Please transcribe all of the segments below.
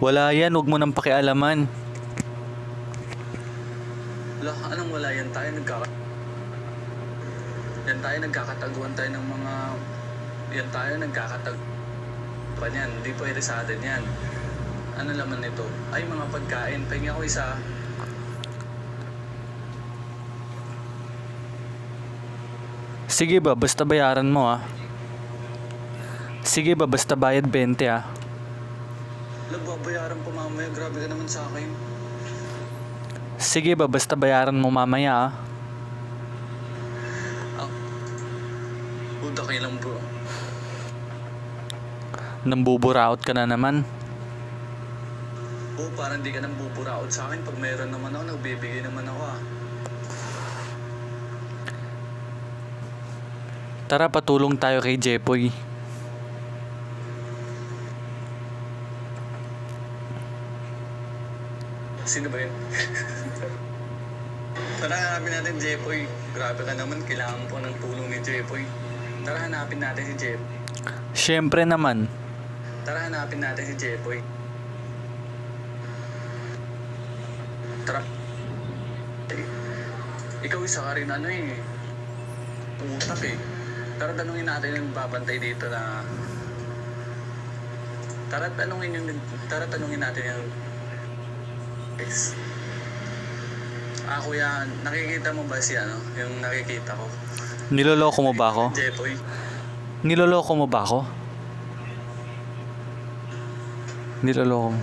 Wala yan, huwag mo nang pakialaman. Wala, anong wala yan tayo yan tayo nagkakataguan tayo ng mga yan tayo nagkakataguan yan, hindi pwede sa atin yan. Ano laman nito? Ay, mga pagkain, pahinga ko isa. Sige ba, basta bayaran mo ah. Sige ba, basta bayad 20 ah. Babayaran pa mamaya, grabe ka naman sa akin. Sige ba, basta bayaran mo mamaya ah. Puta kayo lang bro. Nambuburaot ka na naman. Oo, parang di ka nang buburaot sa akin. Pag meron naman ako, nagbibigay naman ako ah. Tara, patulong tayo kay Jepoy. Sino ba yun? Tara, hanapin natin Jepoy. Grabe ka naman, kailangan po ng tulong ni Jepoy. Tara, hanapin natin si Jepoy. Siyempre naman. Tara, hanapin natin si Jepoy. Tara. Ikaw isa ka rin ano eh. Utak eh. Tara, tanungin natin yung babantay dito na... Tara, tanungin natin yung... Guys. Kuya, nakikita mo ba si ano? Yung nakikita ko. Niloloko mo ba ako? Jepoy. Niloloko mo ba ako? Niloloko mo.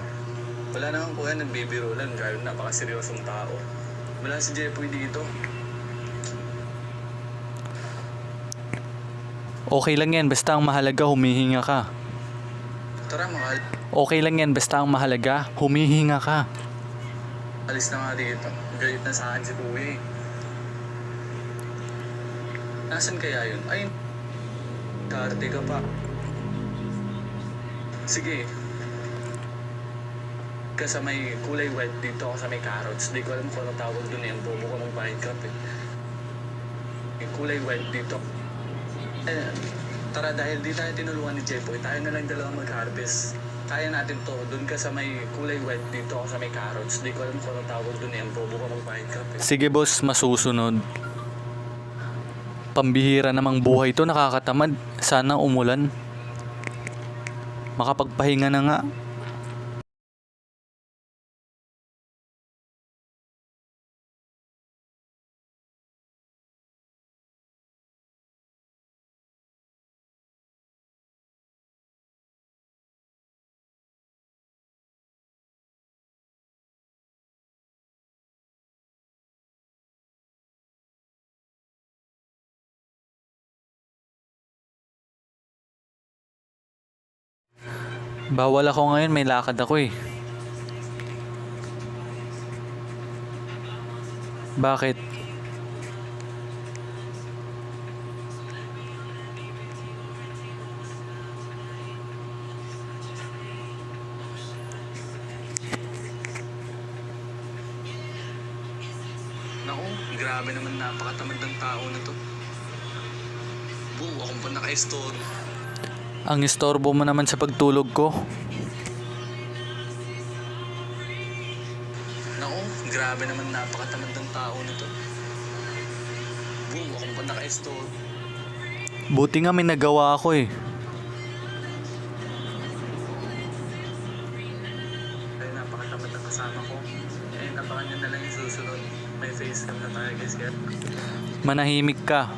Wala naman kuya, nagbibiro lang. Gano'n, napakaseryosong tao. Wala si Jepoy dito. Okay lang yan, basta ang mahalaga humihinga ka. Tara, Okay lang yan, basta ang mahalaga humihinga ka. alis na nga dito. Galit na sa akin si kuya eh. Nasaan kaya yun? Ay, karte ka pa. Sige. Kasi may kulay white dito ako sa may carrots. Di ko alam kung ano tawag dun eh. Ang bobo ko ng bike cup eh. Yung kulay white dito. Tara, dahil di tayo tinulungan ni Jepoy, tayo na lang dalawang mag-harvest. Kaya natin to. Doon ka sa may kulay white dito ako sa may carrots. Di ko alam kung ano tawag dun eh. Ang bobo ko ng bike cup eh. Sige boss, masusunod. Pambihira namang buhay to, nakakatamad. Sana umulan. Makapagpahinga na nga. Bawal ako ngayon, may lakad ako eh. Bakit? Naku, grabe naman, napakatamad ng tao na to. Akong pa naka-store. Ang istorbo mo naman sa pagtulog ko. Naku, grabe naman, napakatamad ng tao na to. Akong pa naka-store. Buti nga may nagawa ako eh. Ay, napakatamad ng kasama ko. Napakanyan na lang yung susunod. May face cam na tayo guys. Manahimik ka.